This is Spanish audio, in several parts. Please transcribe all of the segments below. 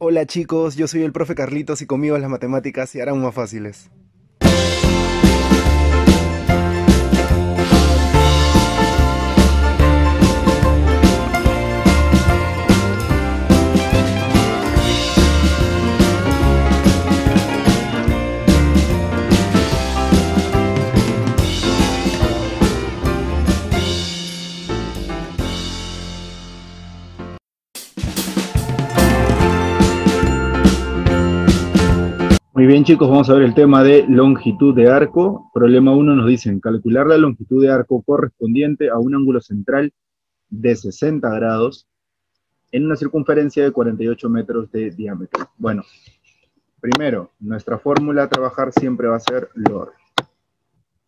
Hola chicos, yo soy el profe Carlitos y conmigo las matemáticas se harán más fáciles. Muy bien, chicos, vamos a ver el tema de longitud de arco. Problema 1 nos dicen calcular la longitud de arco correspondiente a un ángulo central de 60 grados en una circunferencia de 48 metros de diámetro. Bueno, primero, nuestra fórmula a trabajar siempre va a ser LOR.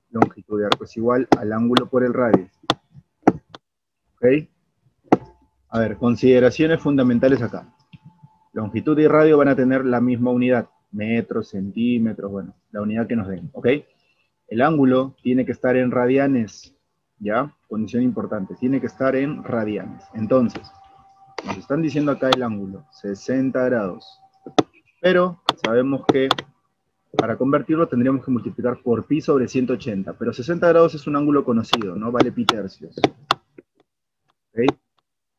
Longitud de arco es igual al ángulo por el radio. ¿Ok? A ver, consideraciones fundamentales acá. Longitud y radio van a tener la misma unidad, metros, centímetros, bueno, la unidad que nos den, ¿ok? El ángulo tiene que estar en radianes, ¿ya? Condición importante, tiene que estar en radianes. Entonces, nos están diciendo acá el ángulo, 60 grados. Pero sabemos que para convertirlo tendríamos que multiplicar por pi sobre 180. Pero 60 grados es un ángulo conocido, ¿no? Vale pi tercios. ¿Ok?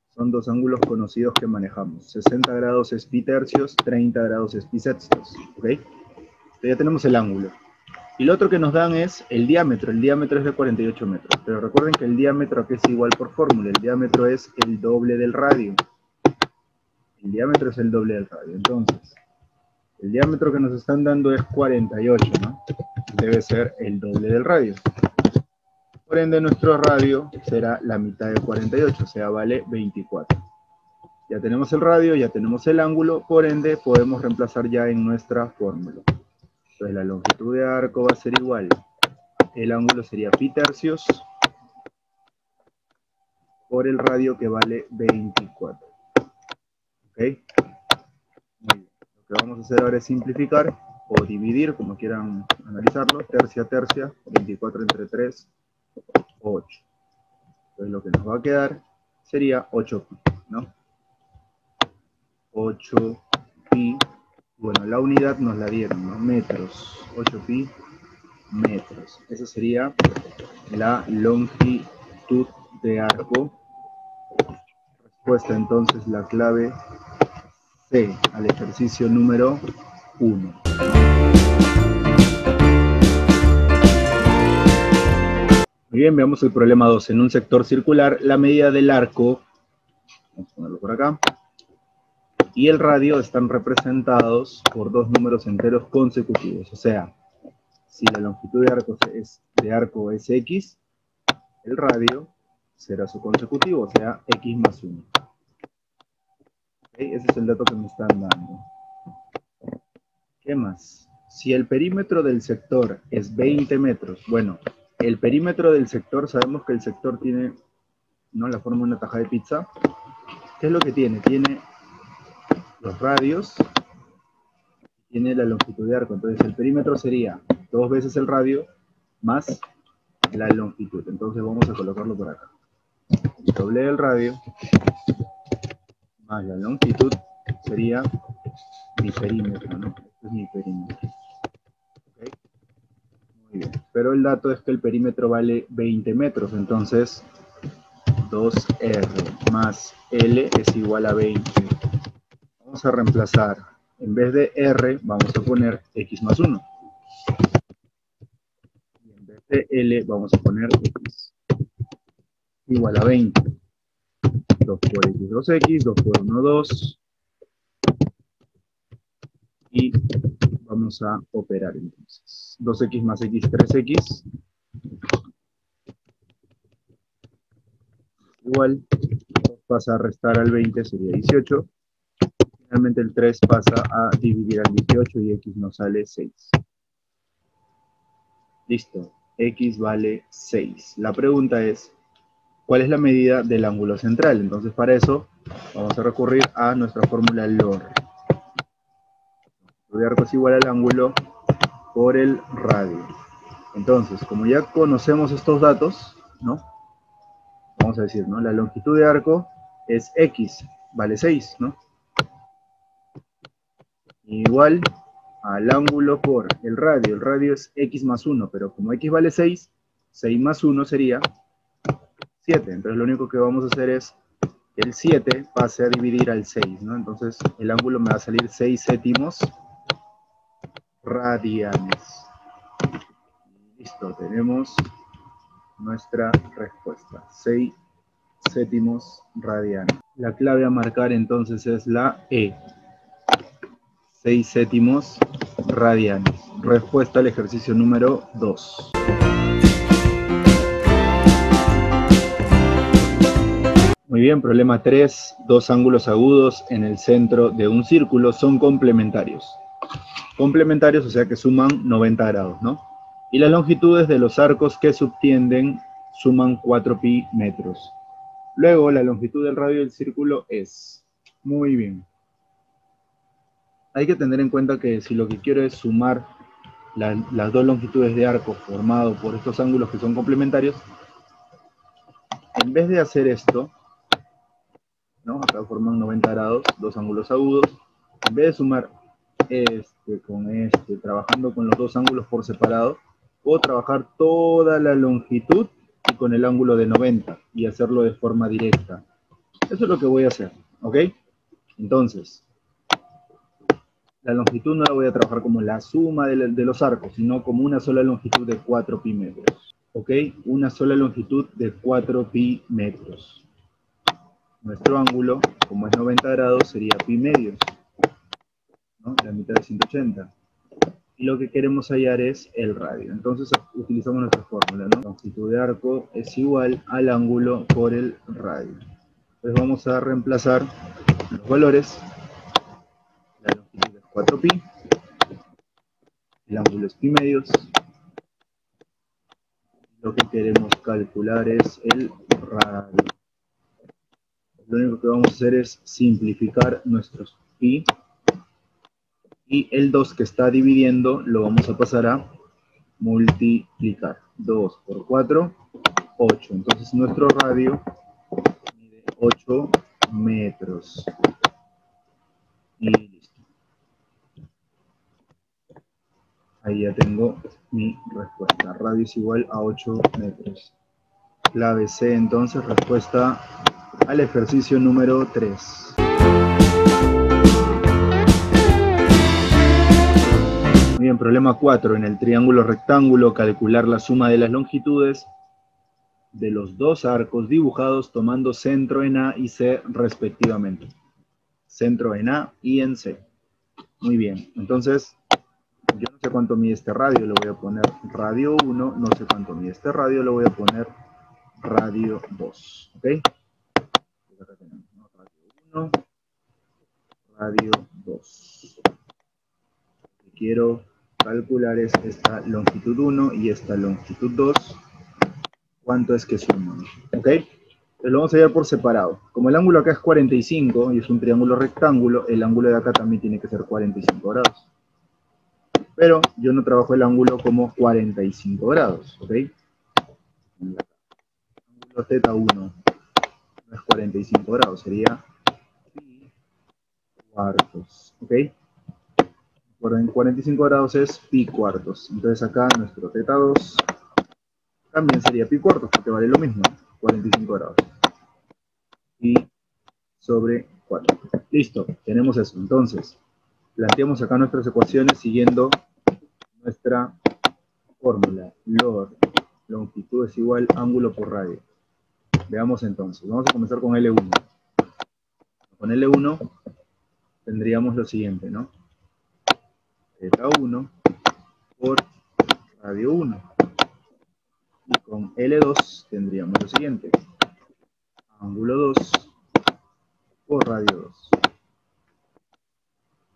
Son dos ángulos conocidos que manejamos. 60 grados es pi tercios, 30 grados es pi sextos. ¿Ok? Entonces ya tenemos el ángulo. Y lo otro que nos dan es el diámetro. El diámetro es de 48 metros. Pero recuerden que el diámetro aquí es igual por fórmula. El diámetro es el doble del radio. El diámetro es el doble del radio. Entonces, el diámetro que nos están dando es 48, ¿no? Debe ser el doble del radio. Por ende, nuestro radio será la mitad de 48, o sea, vale 24. Ya tenemos el radio, ya tenemos el ángulo, por ende, podemos reemplazar ya en nuestra fórmula. Entonces, la longitud de arco va a ser igual. El ángulo sería pi tercios por el radio que vale 24. ¿Ok? Muy bien. Lo que vamos a hacer ahora es simplificar o dividir, como quieran analizarlo. Tercia, tercia, 24 entre 3, 8. Entonces lo que nos va a quedar sería 8pi, ¿no? 8pi, bueno, la unidad nos la dieron, ¿no? Metros, 8pi metros. Esa sería la longitud de arco. Respuesta entonces la clave C al ejercicio número 1. Muy bien, veamos el problema 2. En un sector circular, la medida del arco, vamos a ponerlo por acá, y el radio están representados por dos números enteros consecutivos. O sea, si la longitud de arco es x, el radio será su consecutivo, o sea, x más 1. ¿Okay? Ese es el dato que me están dando. ¿Qué más? Si el perímetro del sector es 20 metros, bueno, el perímetro del sector, sabemos que el sector tiene, ¿no?, la forma de una taja de pizza. ¿Qué es lo que tiene? Tiene los radios, tiene la longitud de arco. Entonces el perímetro sería 2 veces el radio más la longitud. Entonces vamos a colocarlo por acá. El doble del radio más la longitud sería mi perímetro, ¿no? Este es mi perímetro. ¿Okay? Muy bien. Pero el dato es que el perímetro vale 20 metros, entonces 2R más L es igual a 20. Vamos a reemplazar, en vez de R, vamos a poner X más 1. Y en vez de L, vamos a poner X igual a 20. 2 por X, 2X, 2 por 1, 2. Y vamos a operar entonces. 2X más X, 3X. Igual, 2 pasa a restar al 20, sería 18. Finalmente el 3 pasa a dividir al 18 y X nos sale 6. Listo, X vale 6. La pregunta es, ¿cuál es la medida del ángulo central? Entonces para eso vamos a recurrir a nuestra fórmula LOR. El arco es igual al ángulo por el radio. Entonces, como ya conocemos estos datos, ¿no?, vamos a decir, ¿no?, la longitud de arco es X, vale 6, ¿no? igual al ángulo por el radio. El radio es x más 1, pero como x vale 6, 6 más 1 sería 7. Entonces lo único que vamos a hacer es que el 7 pase a dividir al 6, ¿no? Entonces el ángulo me va a salir 6 séptimos radianes. Listo, tenemos nuestra respuesta. 6 séptimos radianes. La clave a marcar entonces es la E. 6 séptimos radianes. Respuesta al ejercicio número 2. Muy bien, problema 3. Dos ángulos agudos en el centro de un círculo son complementarios. Complementarios, o sea que suman 90 grados, ¿no? Y las longitudes de los arcos que subtienden suman 4pi metros. Luego, la longitud del radio del círculo es... Muy bien. Hay que tener en cuenta que si lo que quiero es sumar las dos longitudes de arco formado por estos ángulos que son complementarios, en vez de hacer esto, ¿no? Acá forman 90 grados, dos ángulos agudos, en vez de sumar este con este, trabajando con los dos ángulos por separado, puedo trabajar toda la longitud y con el ángulo de 90 y hacerlo de forma directa. Eso es lo que voy a hacer, ¿ok? Entonces, la longitud no la voy a trabajar como la suma de los arcos, sino como una sola longitud de 4pi metros. ¿Ok? Una sola longitud de 4pi metros. Nuestro ángulo, como es 90 grados, sería pi medios, ¿no? La mitad de 180. Y lo que queremos hallar es el radio. Entonces utilizamos nuestra fórmula, ¿no? La longitud de arco es igual al ángulo por el radio. Entonces vamos a reemplazar los valores. La longitud es 4pi. El ángulo es pi medios. Lo que queremos calcular es el radio. Lo único que vamos a hacer es simplificar nuestros pi. Y el 2 que está dividiendo lo vamos a pasar a multiplicar. 2 por 4, 8. Entonces nuestro radio mide 8 metros. Y listo. Ahí ya tengo mi respuesta. Radio es igual a 8 metros. Clave C, entonces, respuesta al ejercicio número 3. Muy bien, problema 4. En el triángulo rectángulo, calcular la suma de las longitudes de los dos arcos dibujados tomando centro en A y C respectivamente. Centro en A y en C. Muy bien, entonces, yo no sé cuánto mide este radio, le voy a poner radio 1, no sé cuánto mide este radio, le voy a poner radio 2, ¿ok? Acá tenemos, ¿no? Radio 1, radio 2. Lo que quiero calcular es esta longitud 1 y esta longitud 2. ¿Cuánto es que suman? ¿Ok? Entonces lo vamos a hallar por separado. Como el ángulo acá es 45 y es un triángulo rectángulo, el ángulo de acá también tiene que ser 45 grados. Pero yo no trabajo el ángulo como 45 grados, ¿ok? El ángulo θ1 no es 45 grados, sería pi cuartos, ¿ok? En 45 grados es pi cuartos. Entonces acá nuestro θ2 también sería pi cuartos, porque vale lo mismo, 45 grados. Pi sobre 4. Listo, tenemos eso. Entonces, planteamos acá nuestras ecuaciones siguiendo nuestra fórmula. Longitud es igual ángulo por radio. Veamos entonces. Vamos a comenzar con L1. Con L1 tendríamos lo siguiente, ¿no? θ1 por radio 1. Y con L2 tendríamos lo siguiente. Ángulo 2 por radio 2.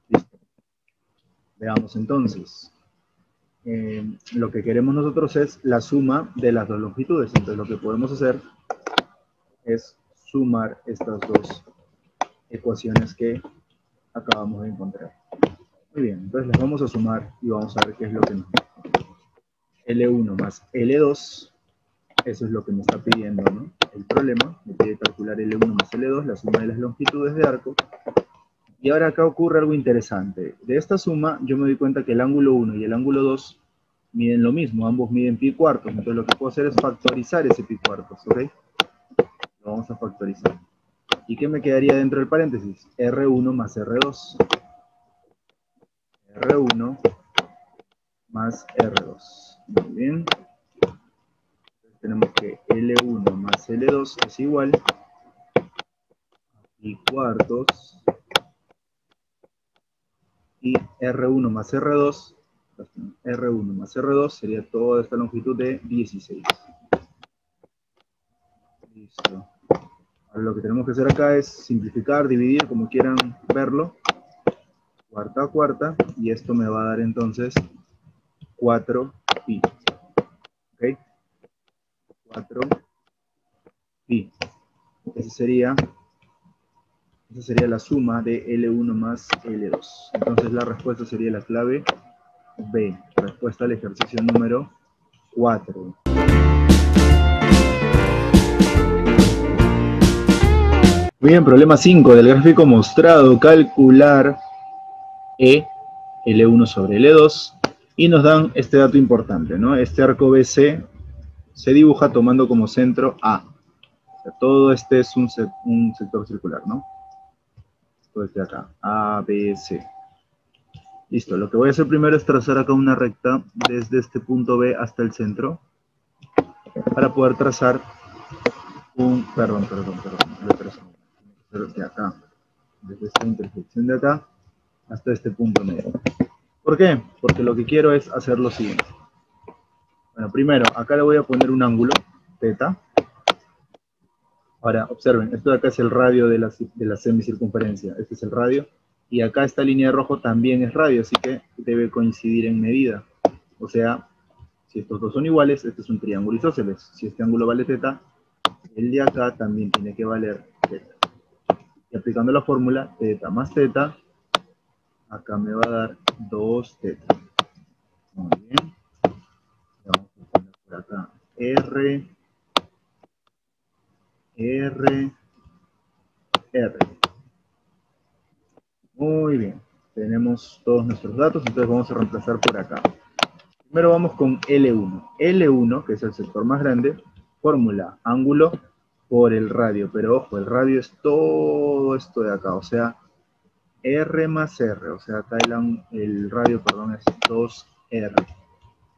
Listo. Veamos entonces. Lo que queremos nosotros es la suma de las dos longitudes. Entonces lo que podemos hacer es sumar estas dos ecuaciones que acabamos de encontrar. Muy bien, entonces las vamos a sumar y vamos a ver qué es lo que nos da. L1 más L2, eso es lo que me está pidiendo, ¿no? El problema me pide calcular L1 más L2, la suma de las longitudes de arco. Y ahora acá ocurre algo interesante. De esta suma, yo me doy cuenta que el ángulo 1 y el ángulo 2 miden lo mismo, ambos miden pi cuartos. Entonces lo que puedo hacer es factorizar ese pi cuartos, ¿ok? Lo vamos a factorizar. ¿Y qué me quedaría dentro del paréntesis? R1 más R2. R1 más R2. Muy bien. Entonces tenemos que L1 más L2 es igual a pi cuartos. Y R1 más R2, R1 más R2 sería toda esta longitud de 16. Listo. Ahora lo que tenemos que hacer acá es simplificar, dividir, como quieran verlo. Cuarta a cuarta, y esto me va a dar entonces 4pi. ¿Ok? 4pi. Esa sería la suma de L1 más L2. Entonces la respuesta sería la clave B. Respuesta al ejercicio número 4. Muy bien, problema 5 del gráfico mostrado, calcular L1 sobre L2, y nos dan este dato importante, ¿no? Este arco BC se dibuja tomando como centro A. O sea, todo este es un sector circular, ¿no? Todo este de acá, A, B, C. Listo, lo que voy a hacer primero es trazar acá una recta desde este punto B hasta el centro, para poder trazar un, perdón, desde acá, desde esta intersección de acá hasta este punto medio. ¿Por qué? Porque lo que quiero es hacer lo siguiente. Bueno, primero, acá le voy a poner un ángulo, θ. Ahora, observen, esto de acá es el radio de la semicircunferencia. Este es el radio. Y acá esta línea de rojo también es radio, así que debe coincidir en medida. O sea, si estos dos son iguales, este es un triángulo isósceles. Si este ángulo vale θ, el de acá también tiene que valer θ. Y aplicando la fórmula, θ más θ, acá me va a dar 2θ. Muy bien. Vamos a poner por acá R, R, R. Muy bien. Tenemos todos nuestros datos, entonces vamos a reemplazar por acá. Primero vamos con L1. L1, que es el sector más grande, fórmula ángulo por el radio. Pero ojo, el radio es todo esto de acá, o sea, R más R. O sea, acá el radio, perdón, es 2R.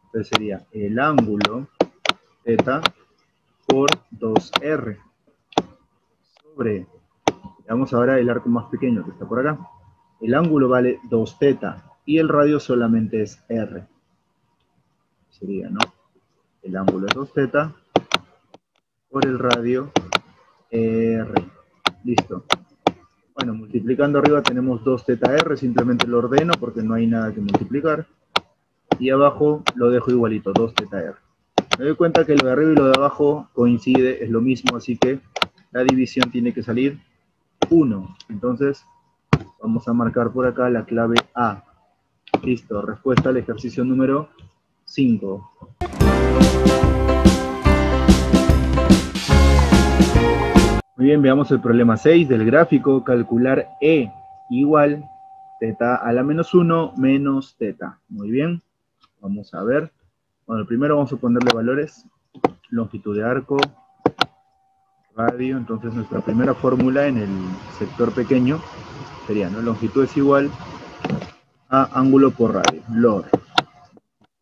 Entonces sería el ángulo θ por 2R sobre, veamos ahora el arco más pequeño que está por acá. El ángulo vale 2θ y el radio solamente es R. Sería, ¿no? El ángulo es 2θ por el radio R. Listo. Bueno, multiplicando arriba tenemos 2θr, simplemente lo ordeno porque no hay nada que multiplicar. Y abajo lo dejo igualito, 2θr. Me doy cuenta que lo de arriba y lo de abajo coincide, es lo mismo, así que la división tiene que salir 1. Entonces, vamos a marcar por acá la clave A. Listo, respuesta al ejercicio número 5. Muy bien, veamos el problema 6 del gráfico. Calcular E igual θ a la menos 1 menos θ. Muy bien, vamos a ver. Bueno, primero vamos a ponerle valores. Longitud de arco, radio. Entonces nuestra primera fórmula en el sector pequeño sería, ¿no? Longitud es igual a ángulo por radio, LOR.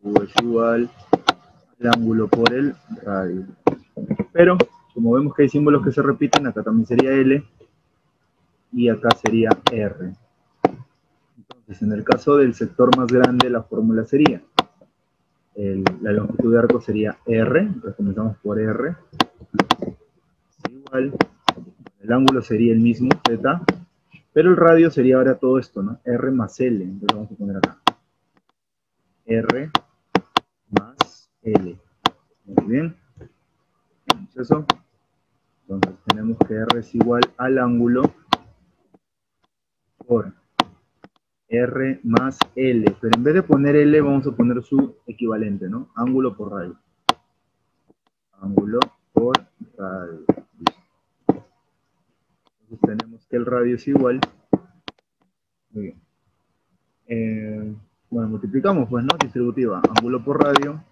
U es igual al ángulo por el radio. Pero, como vemos que hay símbolos que se repiten, acá también sería L y acá sería R. Entonces, en el caso del sector más grande, la fórmula sería, la longitud de arco sería R, entonces comenzamos por R, es igual, el ángulo sería el mismo, θ, pero el radio sería ahora todo esto, ¿no? R más L, entonces vamos a poner acá. R más L. Muy bien. Tenemos eso. Entonces tenemos que R es igual al ángulo por R más L. Pero en vez de poner L, vamos a poner su equivalente, ¿no? Ángulo por radio. Ángulo por radio. Entonces tenemos que el radio es igual Muy bien. Bueno, multiplicamos, pues, ¿no? Distributiva, ángulo por radio,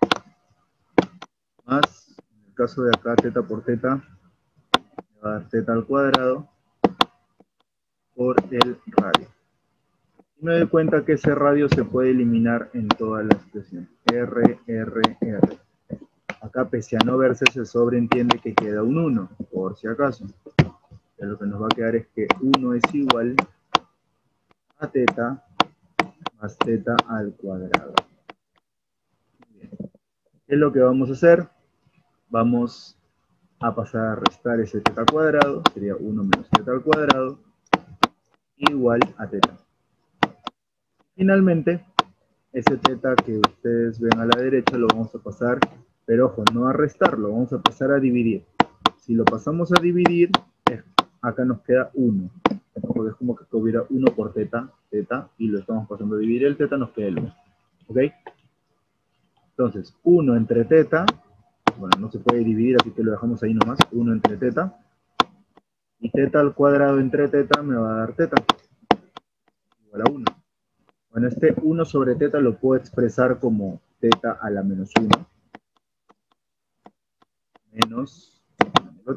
más, en el caso de acá, teta por teta, me va a dar teta al cuadrado por el radio. Y me doy cuenta que ese radio se puede eliminar en toda la expresión. R, R, R. Acá, pese a no verse, se sobreentiende que queda un 1, por si acaso. Y lo que nos va a quedar es que 1 es igual a teta más teta al cuadrado. Bien. ¿Qué es lo que vamos a hacer? Vamos a pasar a restar ese teta al cuadrado, sería 1 menos teta al cuadrado, igual a teta. Finalmente, ese teta que ustedes ven a la derecha lo vamos a pasar, pero ojo, no a restar, lo vamos a pasar a dividir. Si lo pasamos a dividir, acá nos queda 1, porque es como que hubiera 1 por teta, y lo estamos pasando a dividir el teta, nos queda el 1. ¿Ok? Entonces, 1 entre teta, bueno, no se puede dividir, así que lo dejamos ahí nomás, 1 entre teta, y teta al cuadrado entre teta me va a dar teta, igual a 1. Bueno, este 1 sobre teta lo puedo expresar como teta a la menos 1, menos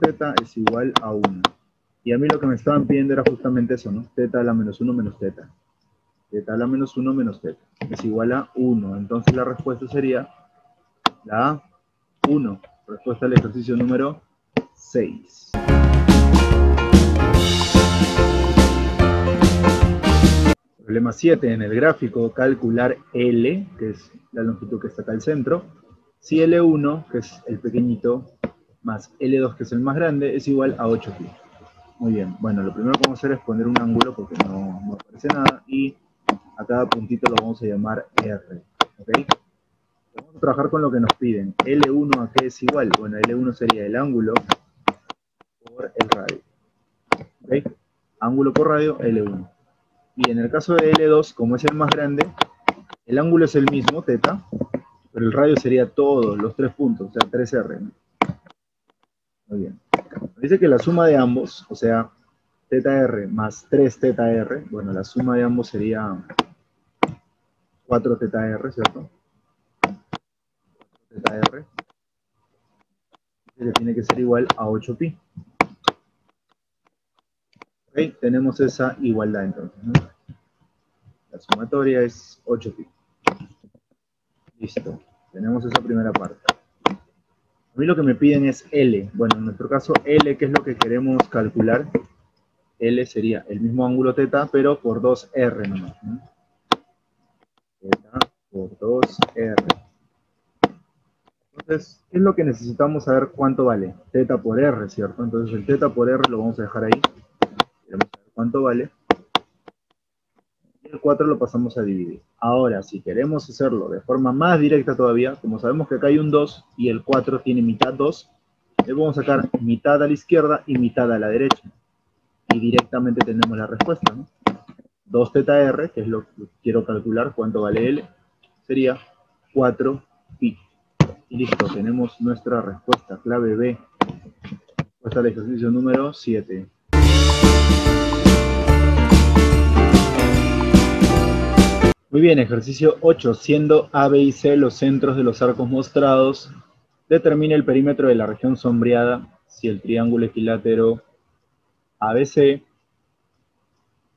teta es igual a 1. Y a mí lo que me estaban pidiendo era justamente eso, ¿no? Teta a la menos 1 menos teta. Teta a la menos 1 menos teta. Es igual a 1. Entonces la respuesta sería la 1. Respuesta al ejercicio número 6. Problema 7. En el gráfico, calcular L, que es la longitud que está acá al centro, si L1, que es el pequeñito, más L2, que es el más grande, es igual a 8pi. Muy bien. Bueno, lo primero que vamos a hacer es poner un ángulo, porque no aparece nada, y a cada puntito lo vamos a llamar R. ¿Ok? Vamos a trabajar con lo que nos piden. L1 a qué es igual. Bueno, L1 sería el ángulo por el radio. ¿Ok? Ángulo por radio, L1. Y en el caso de L2, como es el más grande, el ángulo es el mismo, teta, pero el radio sería todos los 3 puntos, o sea, 3R. ¿No? Muy bien. Dice que la suma de ambos, o sea, teta R más 3 teta R, bueno, la suma de ambos sería 4 teta R, ¿cierto? Teta R. Que tiene que ser igual a 8pi. ¿Ok? Tenemos esa igualdad entonces, ¿no? La sumatoria es 8pi. Listo. Tenemos esa primera parte. A mí lo que me piden es L. Bueno, en nuestro caso, L, ¿qué es lo que queremos calcular? L sería el mismo ángulo teta, pero por 2R nomás, ¿no? Teta por 2R. Entonces, ¿qué es lo que necesitamos saber cuánto vale? Teta por R, ¿cierto? Entonces el teta por R lo vamos a dejar ahí. Queremos saber cuánto vale. Y el 4 lo pasamos a dividir. Ahora, si queremos hacerlo de forma más directa todavía, como sabemos que acá hay un 2 y el 4 tiene mitad 2, le vamos a sacar mitad a la izquierda y mitad a la derecha. Y directamente tenemos la respuesta, ¿no? 2 teta R, que es lo que quiero calcular, cuánto vale L, sería 4pi. Y listo, tenemos nuestra respuesta, clave B. Respuesta al ejercicio número 7. Muy bien, ejercicio 8. Siendo A, B y C los centros de los arcos mostrados, determina el perímetro de la región sombreada si el triángulo equilátero ABC,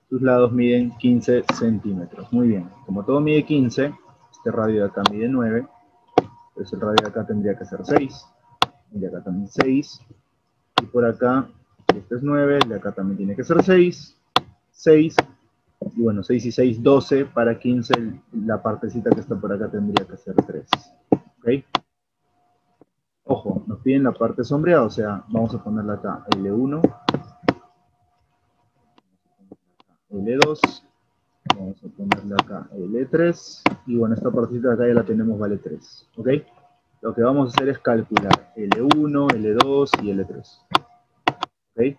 sus lados miden 15 centímetros. Muy bien, como todo mide 15, este radio de acá mide 9, pues el radio de acá tendría que ser 6, y de acá también 6, y por acá, este es 9, el de acá también tiene que ser 6, 6, y bueno, 6 y 6, 12, para 15 la partecita que está por acá tendría que ser 3. ¿Ok? Ojo, nos piden la parte sombreada, o sea, vamos a ponerla acá L1, L2, vamos a ponerle acá L3, y bueno, esta partecita de acá ya la tenemos, vale 3, ¿ok? Lo que vamos a hacer es calcular L1, L2 y L3, ¿ok?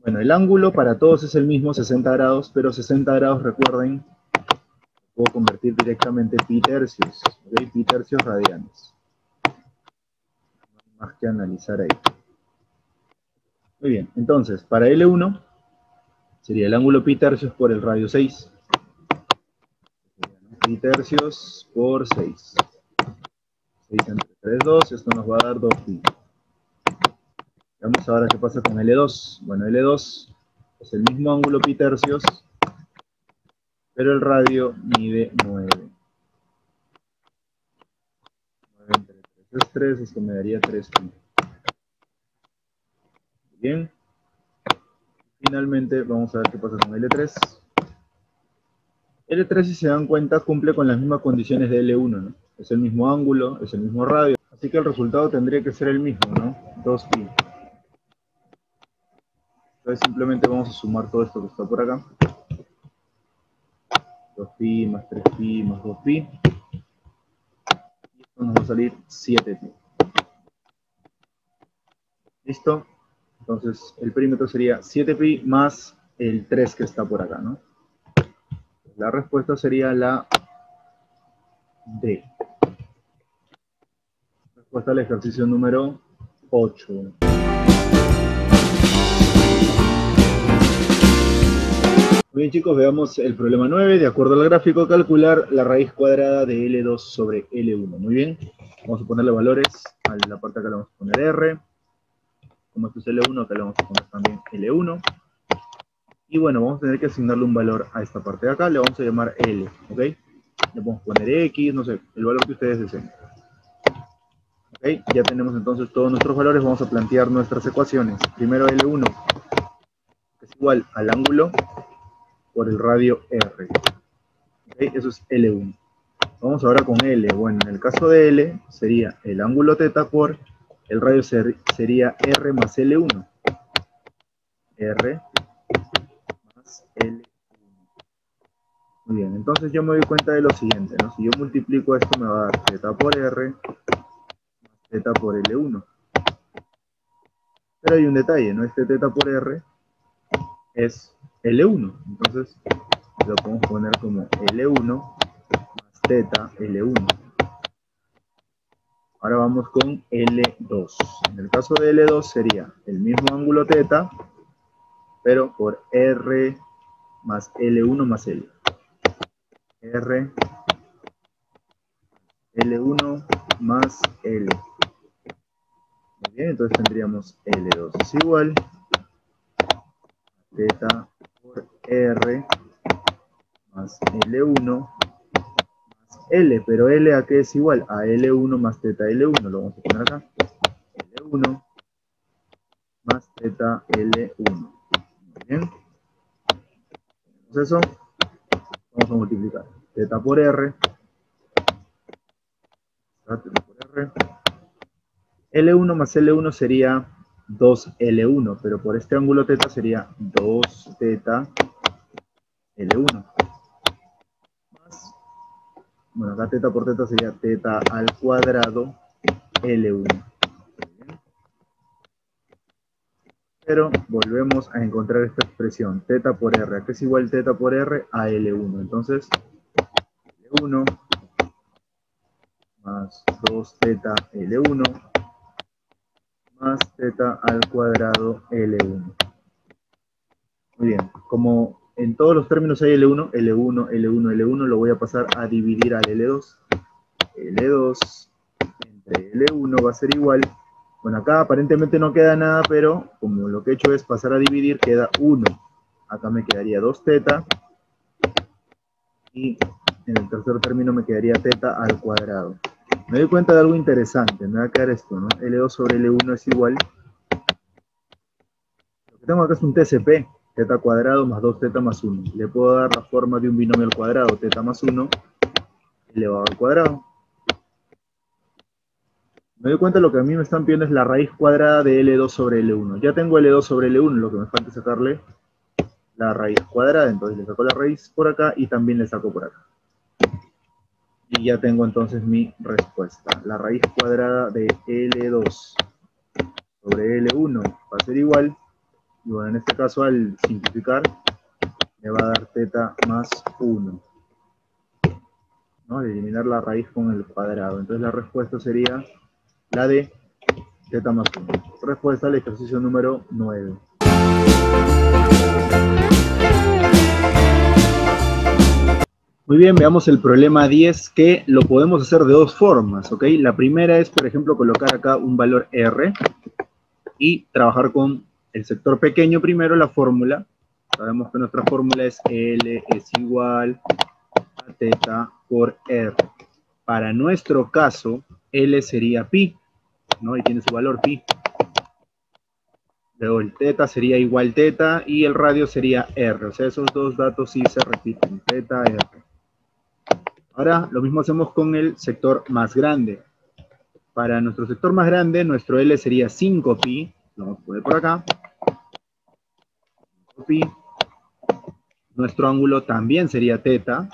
Bueno, el ángulo para todos es el mismo, 60 grados, pero 60 grados, recuerden, puedo convertir directamente pi tercios, ¿ok? Pi tercios radianes. No hay más que analizar ahí. Muy bien, entonces, para L1, sería el ángulo pi tercios por el radio 6. Pi tercios por 6. 6 entre 3, 2. Esto nos va a dar 2pi. Veamos ahora qué pasa con L2. Bueno, L2 es el mismo ángulo pi tercios, pero el radio mide 9. 9 entre 3 es 3, esto me daría 3pi. Bien. Finalmente, vamos a ver qué pasa con L3. L3, si se dan cuenta, cumple con las mismas condiciones de L1, ¿no? Es el mismo ángulo, es el mismo radio, así que el resultado tendría que ser el mismo, ¿no? 2pi. Entonces simplemente vamos a sumar todo esto que está por acá. 2pi más 3pi más 2pi. Y esto nos va a salir 7pi. ¿Listo? Entonces el perímetro sería 7pi más el 3 que está por acá, ¿no? La respuesta sería la D. Respuesta al ejercicio número 8. Muy bien, chicos, veamos el problema 9. De acuerdo al gráfico, calcular la raíz cuadrada de L2 sobre L1. Muy bien. Vamos a ponerle valores a la parte acá le vamos a poner R. Como esto es L1, acá le vamos a poner también L1. Y bueno, vamos a tener que asignarle un valor a esta parte de acá. Le vamos a llamar L, ¿ok? Le podemos poner X, no sé, el valor que ustedes deseen. ¿Ok? Ya tenemos entonces todos nuestros valores. Vamos a plantear nuestras ecuaciones. Primero L1, que es igual al ángulo por el radio R. ¿Okay? Eso es L1. Vamos ahora con L. Bueno, en el caso de L sería el ángulo θ por el radio sería R más L1. R más L1. Muy bien, entonces yo me doy cuenta de lo siguiente, ¿no? Si yo multiplico esto me va a dar θ por R más θ por L1. Pero hay un detalle, ¿no? Este θ por R es L1. Entonces lo podemos poner como L1 más θ L1. Ahora vamos con L2. En el caso de L2 sería el mismo ángulo θ, pero por R más L1 más L. R, L1 más L. Muy bien, entonces tendríamos L2 es igual θ por R más L1 más L, pero L a qué es igual? A L1 más θ L1, lo vamos a poner acá. L1 más θ L1. Muy bien. Entonces eso, vamos a multiplicar. θ por R. L1 más L1 sería 2L1, pero por este ángulo θ sería 2θ L1. Más, bueno, acá θ por θ sería θ al cuadrado L1. Pero volvemos a encontrar esta expresión, θ por R, que es igual θ por R a L1. Entonces, L1 más 2θ L1 más θ al cuadrado L1. Muy bien, como en todos los términos hay L1, L1, L1, L1, lo voy a pasar a dividir al L2. L2 entre L1 va a ser igual. Bueno, acá aparentemente no queda nada, pero como lo que he hecho es pasar a dividir, queda 1. Acá me quedaría 2θ. Y en el tercer término me quedaría θ al cuadrado. Me doy cuenta de algo interesante, me va a quedar esto, ¿no? L2 sobre L1 es igual. Lo que tengo acá es un TCP, θ cuadrado más 2θ más 1. Le puedo dar la forma de un binomio al cuadrado, θ más 1 elevado al cuadrado. Me doy cuenta de lo que a mí me están pidiendo es la raíz cuadrada de L2 sobre L1. Ya tengo L2 sobre L1, lo que me falta es sacarle la raíz cuadrada. Entonces le saco la raíz por acá y también le saco por acá. Y ya tengo entonces mi respuesta. La raíz cuadrada de L2 sobre L1 va a ser igual. Y bueno, en este caso al simplificar me va a dar θ más 1. ¿No? Al eliminar la raíz con el cuadrado. Entonces la respuesta sería la de θ más 1. Respuesta al ejercicio número 9. Muy bien, veamos el problema 10, que lo podemos hacer de dos formas, ¿ok? La primera es, por ejemplo, colocar acá un valor R y trabajar con el sector pequeño primero, la fórmula. Sabemos que nuestra fórmula es L es igual a teta por R. Para nuestro caso, L sería pi, ¿no? Y tiene su valor pi. Luego el teta sería igual teta y el radio sería R. O sea, esos dos datos sí se repiten, teta, R. Ahora lo mismo hacemos con el sector más grande. Para nuestro sector más grande, nuestro L sería 5pi. Lo vamos a poner por acá. 5pi. Nuestro ángulo también sería teta.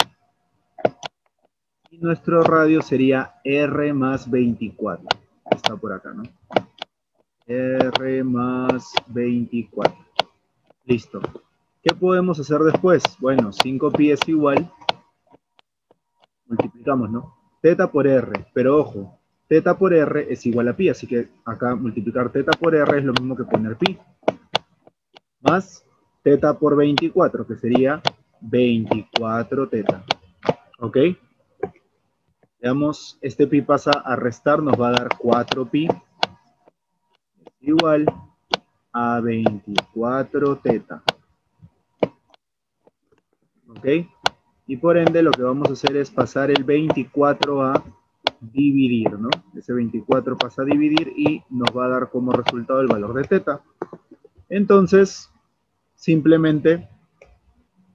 Y nuestro radio sería R más 24. Está por acá, ¿no? R más 24. Listo. ¿Qué podemos hacer después? Bueno, 5pi es igual. Multiplicamos, ¿no? Teta por R. Pero ojo, teta por R es igual a pi. Así que acá multiplicar teta por R es lo mismo que poner pi. Más teta por 24, que sería 24 teta. ¿Ok? Veamos, este pi pasa a restar, nos va a dar 4pi igual a 24 teta. ¿Ok? Y por ende lo que vamos a hacer es pasar el 24 a dividir, ¿no? Ese 24 pasa a dividir y nos va a dar como resultado el valor de teta. Entonces, simplemente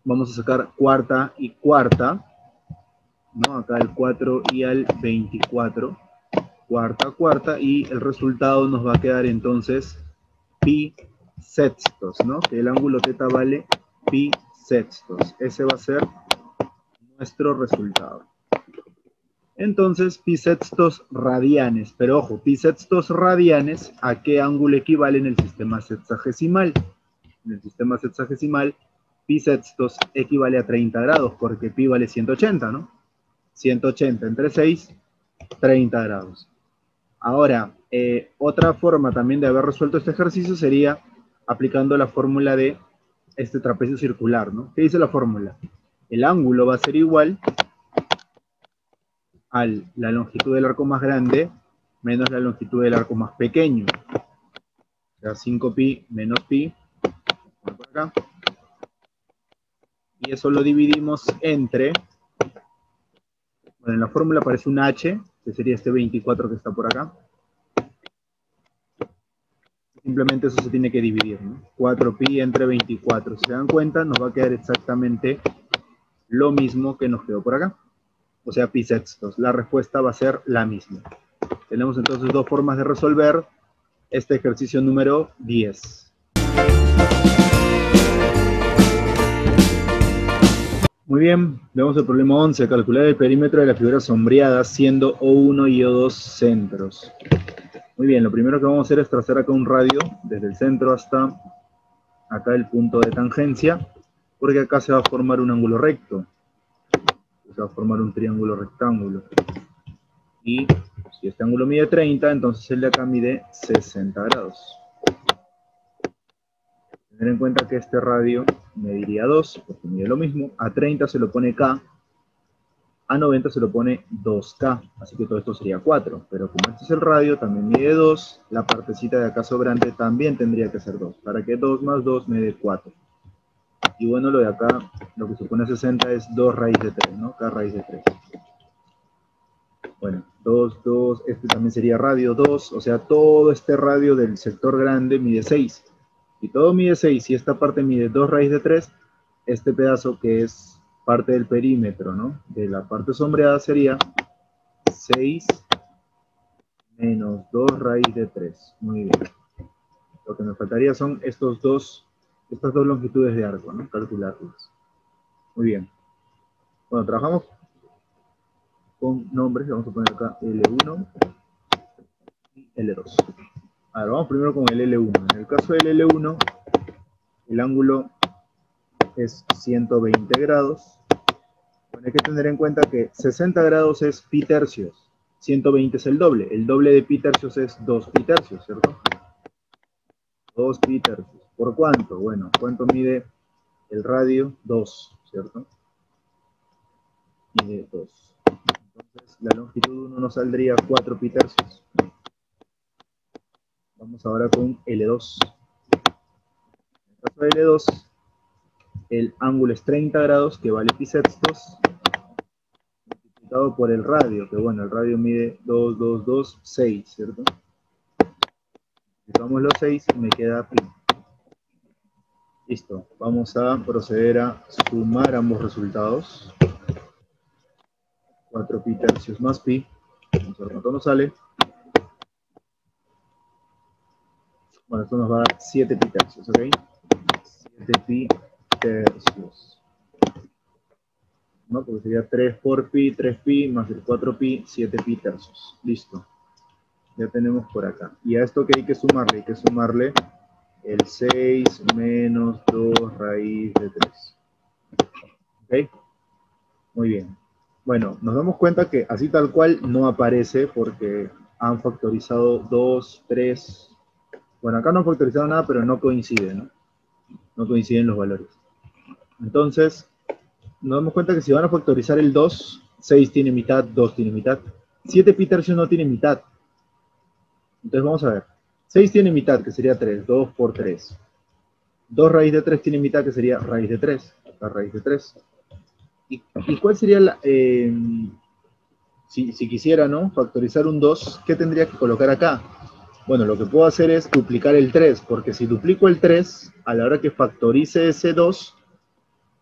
vamos a sacar cuarta y cuarta, ¿no? Acá el 4 y al 24, cuarta, y el resultado nos va a quedar entonces pi sextos, ¿no? Que el ángulo teta vale pi sextos. Ese va a ser nuestro resultado. Entonces, pi sextos radianes, pero ojo, pi sextos radianes, ¿a qué ángulo equivale en el sistema sexagesimal? En el sistema sexagesimal, pi sextos equivale a 30 grados, porque pi vale 180, ¿no? 180 entre 6, 30 grados. Ahora, otra forma también de haber resuelto este ejercicio sería aplicando la fórmula de este trapecio circular, ¿no? ¿Qué dice la fórmula? El ángulo va a ser igual a la longitud del arco más grande menos la longitud del arco más pequeño. O sea, 5pi menos pi, por acá. Y eso lo dividimos entre, bueno, en la fórmula aparece un h, que sería este 24 que está por acá. Simplemente eso se tiene que dividir, ¿no? 4pi entre 24. Si se dan cuenta, nos va a quedar exactamente lo mismo que nos quedó por acá. O sea, pi sextos. La respuesta va a ser la misma. Tenemos entonces dos formas de resolver este ejercicio número 10. Muy bien, vemos el problema 11. Calcular el perímetro de la figura sombreada siendo O1 y O2 centros. Muy bien, lo primero que vamos a hacer es trazar acá un radio desde el centro hasta acá el punto de tangencia, porque acá se va a formar un ángulo recto. Se va a formar un triángulo rectángulo. Y si este ángulo mide 30, entonces el de acá mide 60 grados. Tener en cuenta que este radio mediría 2, porque mide lo mismo. A 30 se lo pone K, a 90 se lo pone 2K, así que todo esto sería 4. Pero como este es el radio, también mide 2, la partecita de acá sobrante también tendría que ser 2, para que 2 más 2 me dé 4. Y bueno, lo de acá, lo que se pone 60 es 2 raíz de 3, ¿no? K raíz de 3. Bueno, 2, 2, este también sería radio 2, o sea, todo este radio del sector grande mide 6. Si todo mide 6 y esta parte mide 2 raíz de 3, este pedazo que es parte del perímetro, ¿no? De la parte sombreada sería 6 menos 2 raíz de 3. Muy bien. Lo que me faltaría son estas dos longitudes de arco, ¿no? Calcularlas. Muy bien. Bueno, trabajamos con nombres. Vamos a poner acá L1 y L2. A ver, vamos primero con el L1. En el caso del L1, el ángulo es 120 grados. Bueno, hay que tener en cuenta que 60 grados es pi tercios. 120 es el doble. El doble de pi tercios es 2 pi tercios, ¿cierto? 2 pi tercios. ¿Por cuánto? Bueno, ¿cuánto mide el radio? 2, ¿cierto? mide 2. Entonces la longitud 1 nos saldría 4 pi tercios. Vamos ahora con L2. En el caso de L2, el ángulo es 30 grados, que vale pi sextos, multiplicado por el radio, que bueno, el radio mide 2, 2, 2, 6, ¿cierto? Multiplicamos los 6 y me queda pi. Listo, vamos a proceder a sumar ambos resultados. 4 pi tercios más pi. Vamos a ver cuánto nos sale. Bueno, esto nos va a dar 7 pi tercios, ¿ok? 7 pi tercios. ¿No? Porque sería 3 por pi, 3 pi, más el 4 pi, 7 pi tercios. Listo. Ya tenemos por acá. Y a esto que hay que sumarle, el 6 menos 2 raíz de 3. ¿Ok? Muy bien. Bueno, nos damos cuenta que así tal cual no aparece porque han factorizado 2, 3. Bueno, acá no han factorizado nada, pero no coincide, ¿no? No coinciden los valores. Entonces, nos damos cuenta que si van a factorizar el 2, 6 tiene mitad, 2 tiene mitad. 7 pi tercios no tiene mitad. Entonces vamos a ver. 6 tiene mitad, que sería 3. 2 por 3. 2 raíz de 3 tiene mitad, que sería raíz de 3. Acá raíz de 3. ¿Y cuál sería la... si quisiera, ¿no? Factorizar un 2, ¿qué tendría que colocar acá? Bueno, lo que puedo hacer es duplicar el 3, porque si duplico el 3, a la hora que factorice ese 2,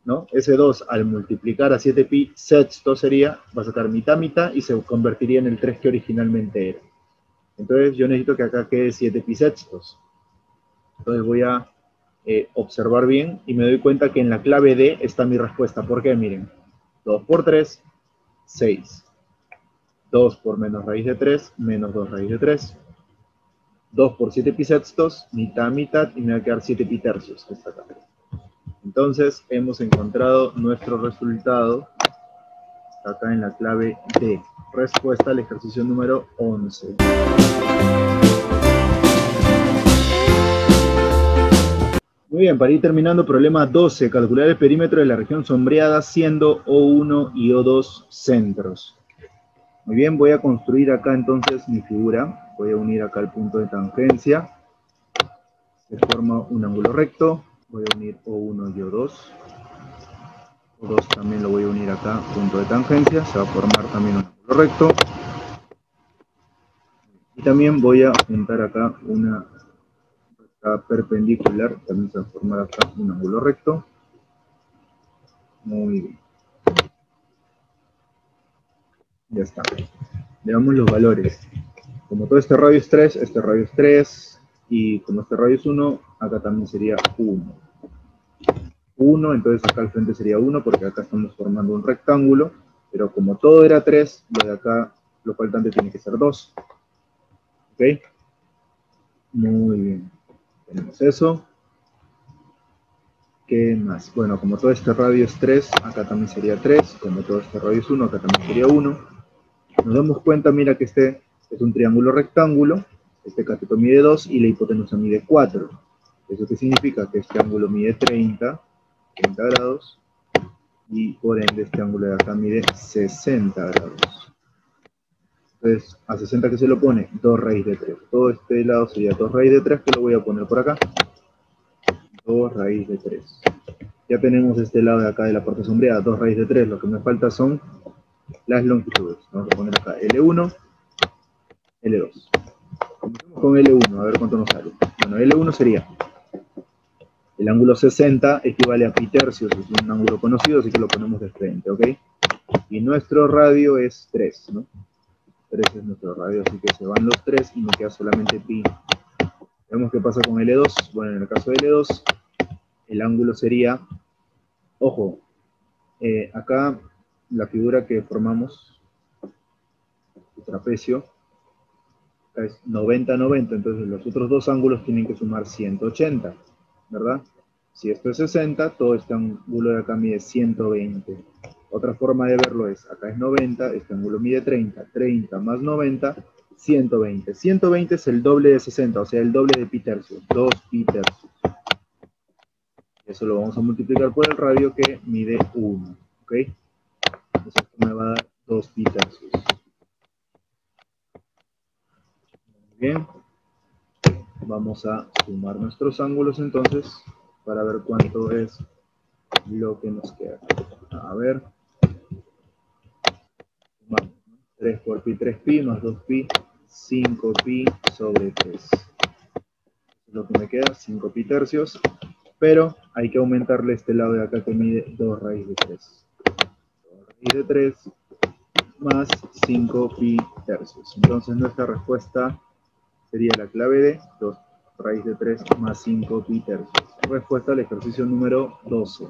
¿no? Ese 2 al multiplicar a 7 pi sexto sería, va a sacar mitad, mitad, y se convertiría en el 3 que originalmente era. Entonces yo necesito que acá quede 7 pi sextos. Entonces voy a observar bien y me doy cuenta que en la clave D está mi respuesta. ¿Por qué? Miren, 2 por 3, 6. 2 por menos raíz de 3, menos 2 raíz de 3. 2 por 7 pi sextos, mitad, mitad, y me va a quedar 7 pi tercios, que está acá. Entonces hemos encontrado nuestro resultado, está acá en la clave D. Respuesta al ejercicio número 11. Muy bien, para ir terminando, problema 12. Calcular el perímetro de la región sombreada siendo O1 y O2 centros. Muy bien, voy a construir acá entonces mi figura. Voy a unir acá el punto de tangencia. Se forma un ángulo recto. Voy a unir O1 y O2. O2 también lo voy a unir acá, punto de tangencia. Se va a formar también un ángulo recto. Y también voy a juntar acá una recta perpendicular. También se va a formar acá un ángulo recto. Muy bien. Ya está. Veamos los valores. Como todo este radio es 3, este radio es 3. Y como este radio es 1, acá también sería 1. 1, entonces acá al frente sería 1, porque acá estamos formando un rectángulo. Pero como todo era 3, lo de acá, lo faltante tiene que ser 2. ¿Ok? Muy bien. Tenemos eso. ¿Qué más? Bueno, como todo este radio es 3, acá también sería 3. Como todo este radio es 1, acá también sería 1. Nos damos cuenta, mira que este es un triángulo rectángulo. Este cateto mide 2 y la hipotenusa mide 4. ¿Eso qué significa? Que este ángulo mide 30 grados. Y por ende este ángulo de acá mide 60 grados. Entonces, a 60 que se lo pone 2 raíz de 3. Todo este lado sería 2 raíz de 3, que lo voy a poner por acá. 2 raíz de 3. Ya tenemos este lado de acá de la parte sombreada, 2 raíz de 3. Lo que me falta son las longitudes. Vamos a poner acá L1, L2. Comencemos con L1, a ver cuánto nos sale. Bueno, L1 sería el ángulo 60 equivale a pi tercios, es un ángulo conocido, así que lo ponemos de frente, ¿ok? Y nuestro radio es 3, ¿no? 3 es nuestro radio, así que se van los 3 y me queda solamente pi. Vemos qué pasa con L2. Bueno, en el caso de L2, el ángulo sería, ojo, acá la figura que formamos, el trapecio, acá es 90-90, entonces los otros dos ángulos tienen que sumar 180, ¿verdad? Si esto es 60, todo este ángulo de acá mide 120. Otra forma de verlo es, acá es 90, este ángulo mide 30, 30 más 90, 120. 120 es el doble de 60, o sea, el doble de pi tercios, 2 pi tercios. Eso lo vamos a multiplicar por el radio que mide 1, ¿ok? Entonces esto me Vamos a sumar nuestros ángulos entonces para ver cuánto es lo que nos queda. A ver. Sumamos, ¿no? 3 por pi, 3pi, más 2pi, 5pi sobre 3. Lo que me queda, 5pi tercios. Pero hay que aumentarle este lado de acá que mide 2 raíz de 3. 2 raíz de 3 más 5pi tercios. Entonces nuestra respuesta sería la clave de 2 raíz de 3 más 5pi tercios. Respuesta al ejercicio número 12.